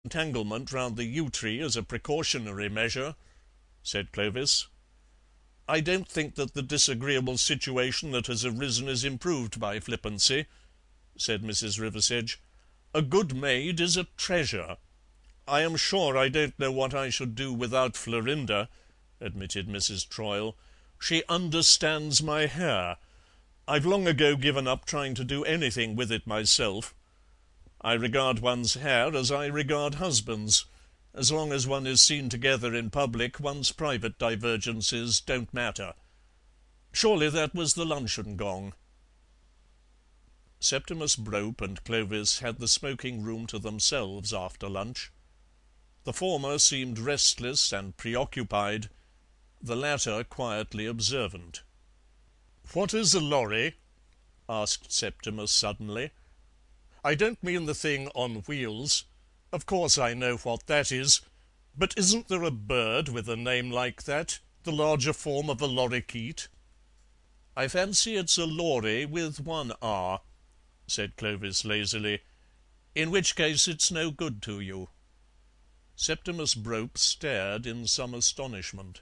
entanglement round the yew tree as a precautionary measure," said Clovis. "I don't think that the disagreeable situation that has arisen is improved by flippancy," said Mrs. Riversedge. "A good maid is a treasure." "I am sure I don't know what I should do without Florinda," admitted Mrs. Troyle. "She understands my hair. I've long ago given up trying to do anything with it myself. I regard one's hair as I regard husbands. As long as one is seen together in public, one's private divergences don't matter. Surely that was the luncheon gong." Septimus Brope and Clovis had the smoking room to themselves after lunch. The former seemed restless and preoccupied, the latter quietly observant. "What is a lorry?" asked Septimus suddenly. "I don't mean the thing on wheels. Of course I know what that is. But isn't there a bird with a name like that, the larger form of a lorikeet?" "I fancy it's a lory with one R," said Clovis lazily, "in which case it's no good to you." Septimus Brope stared in some astonishment.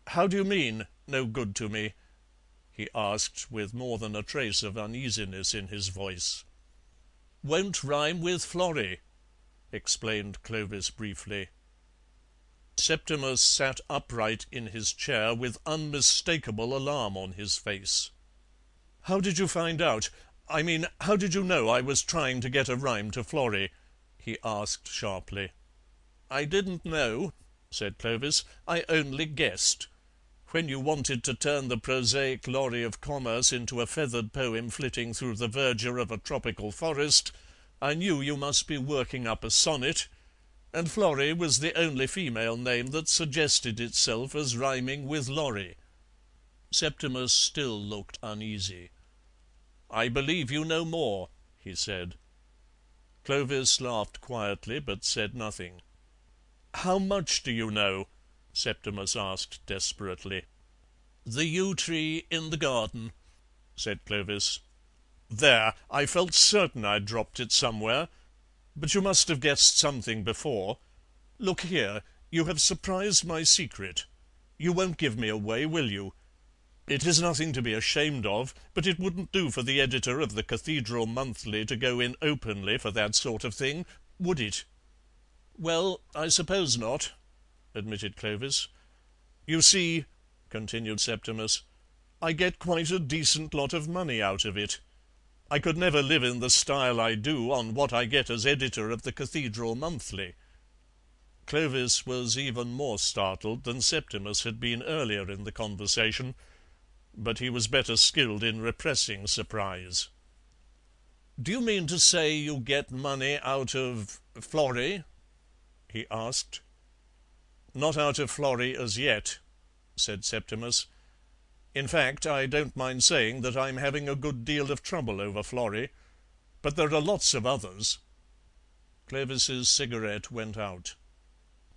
"How do you mean, no good to me?" he asked, with more than a trace of uneasiness in his voice. "Won't rhyme with Florrie," explained Clovis briefly. Septimus sat upright in his chair with unmistakable alarm on his face. "How did you find out? I mean, how did you know I was trying to get a rhyme to Florrie?" he asked sharply. "I didn't know," said Clovis, "I only guessed. When you wanted to turn the prosaic lorry of commerce into a feathered poem flitting through the verdure of a tropical forest, I knew you must be working up a sonnet, and Florrie was the only female name that suggested itself as rhyming with lorry." Septimus still looked uneasy. "I believe you know more," he said. Clovis laughed quietly, but said nothing. "How much do you know?" Septimus asked desperately. "The yew tree in the garden," said Clovis. "There, I felt certain I'd dropped it somewhere. But you must have guessed something before. Look here, you have surprised my secret. You won't give me away, will you? It is nothing to be ashamed of, but it wouldn't do for the editor of the Cathedral Monthly to go in openly for that sort of thing, would it?" "Well, I suppose not," admitted Clovis. "You see," continued Septimus, "I get quite a decent lot of money out of it. I could never live in the style I do on what I get as editor of the Cathedral Monthly." Clovis was even more startled than Septimus had been earlier in the conversation, but he was better skilled in repressing surprise. "Do you mean to say you get money out of Florrie?" he asked. "Not out of Florrie as yet," said Septimus. "In fact, I don't mind saying that I'm having a good deal of trouble over Florrie, but there are lots of others." Clovis's cigarette went out.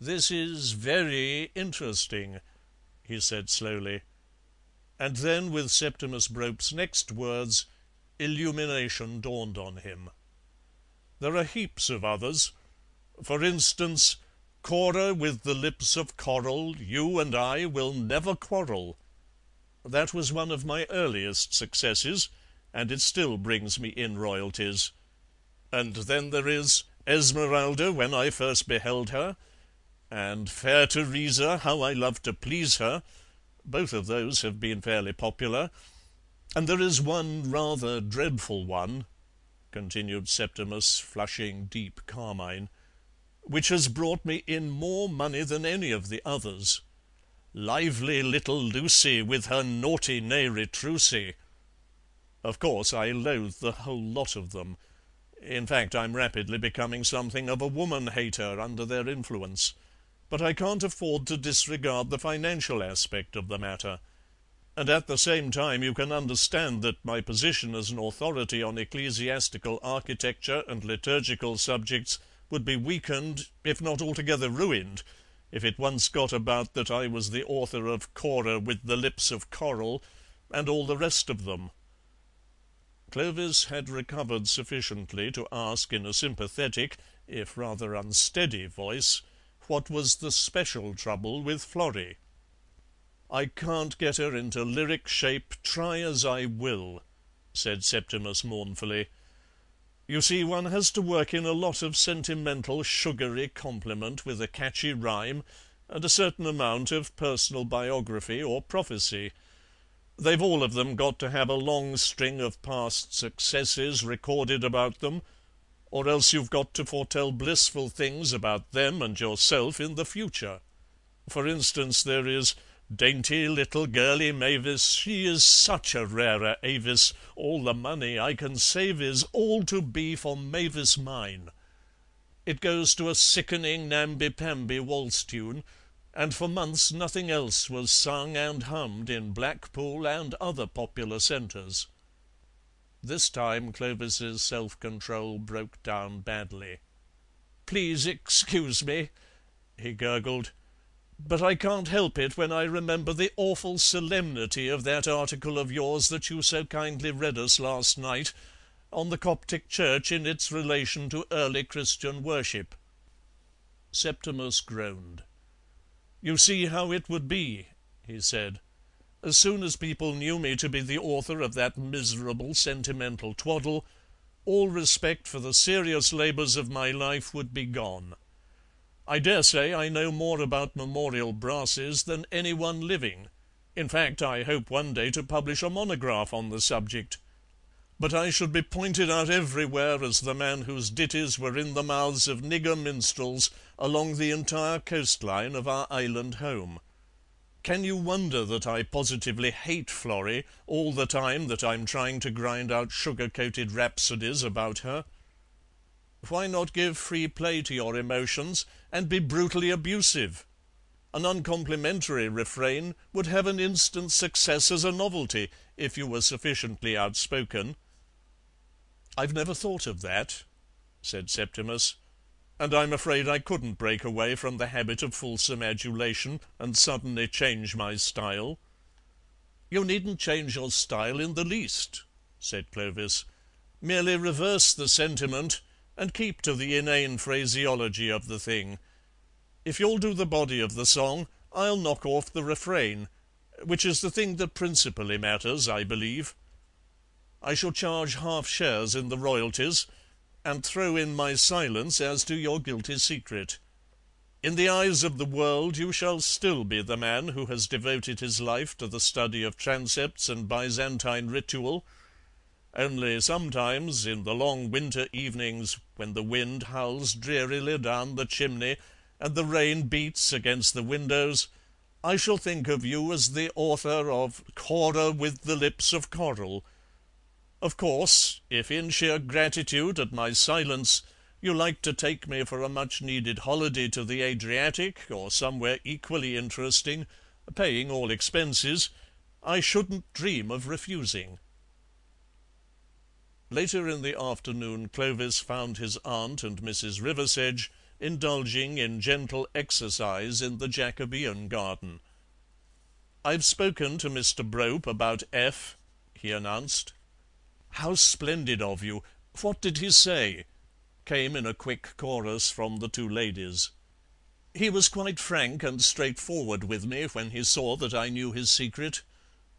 "This is very interesting," he said slowly, and then with Septimus Brope's next words illumination dawned on him. "There are heaps of others. For instance, 'Cora with the lips of coral, you and I will never quarrel.' That was one of my earliest successes, and it still brings me in royalties. And then there is 'Esmeralda when I first beheld her,' and 'Fair Teresa, how I love to please her.' Both of those have been fairly popular. And there is one rather dreadful one," continued Septimus, flushing deep carmine, "which has brought me in more money than any of the others. 'Lively little Lucy, with her naughty ne retroussi.' Of course, I loathe the whole lot of them. In fact, I'm rapidly becoming something of a woman-hater under their influence. But I can't afford to disregard the financial aspect of the matter. And at the same time you can understand that my position as an authority on ecclesiastical architecture and liturgical subjects would be weakened, if not altogether ruined, if it once got about that I was the author of 'Cora with the lips of coral' and all the rest of them." Clovis had recovered sufficiently to ask in a sympathetic, if rather unsteady voice, what was the special trouble with Florrie. "I can't get her into lyric shape, try as I will," said Septimus mournfully. "You see, one has to work in a lot of sentimental, sugary compliment with a catchy rhyme and a certain amount of personal biography or prophecy. They've all of them got to have a long string of past successes recorded about them, or else you've got to foretell blissful things about them and yourself in the future. For instance, there is 'Dainty little girlie Mavis, she is such a rara avis, all the money I can save is all to be for Mavis mine.' It goes to a sickening namby-pamby waltz tune, and for months nothing else was sung and hummed in Blackpool and other popular centres." This time Clovis's self-control broke down badly. "Please excuse me," he gurgled, "but I can't help it when I remember the awful solemnity of that article of yours that you so kindly read us last night, on the Coptic Church in its relation to early Christian worship." Septimus groaned. "You see how it would be," he said. "As soon as people knew me to be the author of that miserable sentimental twaddle, all respect for the serious labours of my life would be gone. I dare say I know more about memorial brasses than anyone living. In fact, I hope one day to publish a monograph on the subject. But I should be pointed out everywhere as the man whose ditties were in the mouths of nigger minstrels along the entire coastline of our island home. Can you wonder that I positively hate Florrie all the time that I'm trying to grind out sugar-coated rhapsodies about her? Why not give free play to your emotions and be brutally abusive? An uncomplimentary refrain would have an instant success as a novelty if you were sufficiently outspoken." "I've never thought of that," said Septimus, "and I'm afraid I couldn't break away from the habit of fulsome adulation and suddenly change my style." "You needn't change your style in the least," said Clovis. "Merely reverse the sentiment and keep to the inane phraseology of the thing. If you'll do the body of the song, I'll knock off the refrain, which is the thing that principally matters, I believe. I shall charge half shares in the royalties, and throw in my silence as to your guilty secret. In the eyes of the world you shall still be the man who has devoted his life to the study of transepts and Byzantine ritual. Only sometimes, in the long winter evenings, when the wind howls drearily down the chimney and the rain beats against the windows, I shall think of you as the author of 'Cora with the Lips of Coral.' Of course, if in sheer gratitude at my silence you like to take me for a much-needed holiday to the Adriatic or somewhere equally interesting, paying all expenses, I shouldn't dream of refusing." Later in the afternoon Clovis found his aunt and Mrs. Riversedge indulging in gentle exercise in the Jacobean garden. "I've spoken to Mr. Brope about F," he announced. "How splendid of you! What did he say?" came in a quick chorus from the two ladies. "He was quite frank and straightforward with me when he saw that I knew his secret,"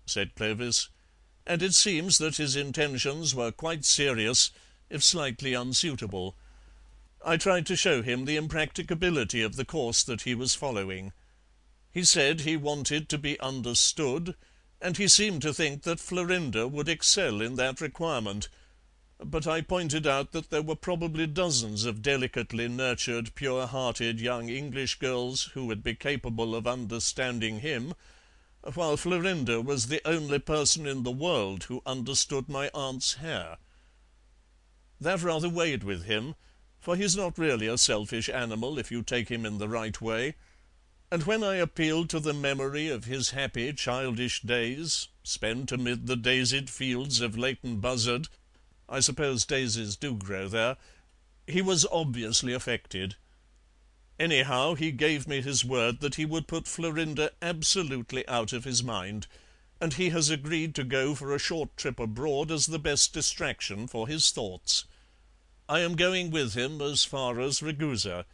said Clovis, "and it seems that his intentions were quite serious, if slightly unsuitable. I tried to show him the impracticability of the course that he was following. He said he wanted to be understood, and he seemed to think that Florinda would excel in that requirement, but I pointed out that there were probably dozens of delicately nurtured, pure-hearted young English girls who would be capable of understanding him, while Florinda was the only person in the world who understood my aunt's hair. That rather weighed with him, for he's not really a selfish animal if you take him in the right way, and when I appealed to the memory of his happy childish days, spent amid the daisied fields of Leighton Buzzard — I suppose daisies do grow there — he was obviously affected. Anyhow, he gave me his word that he would put Florinda absolutely out of his mind, and he has agreed to go for a short trip abroad as the best distraction for his thoughts. I am going with him as far as Ragusa.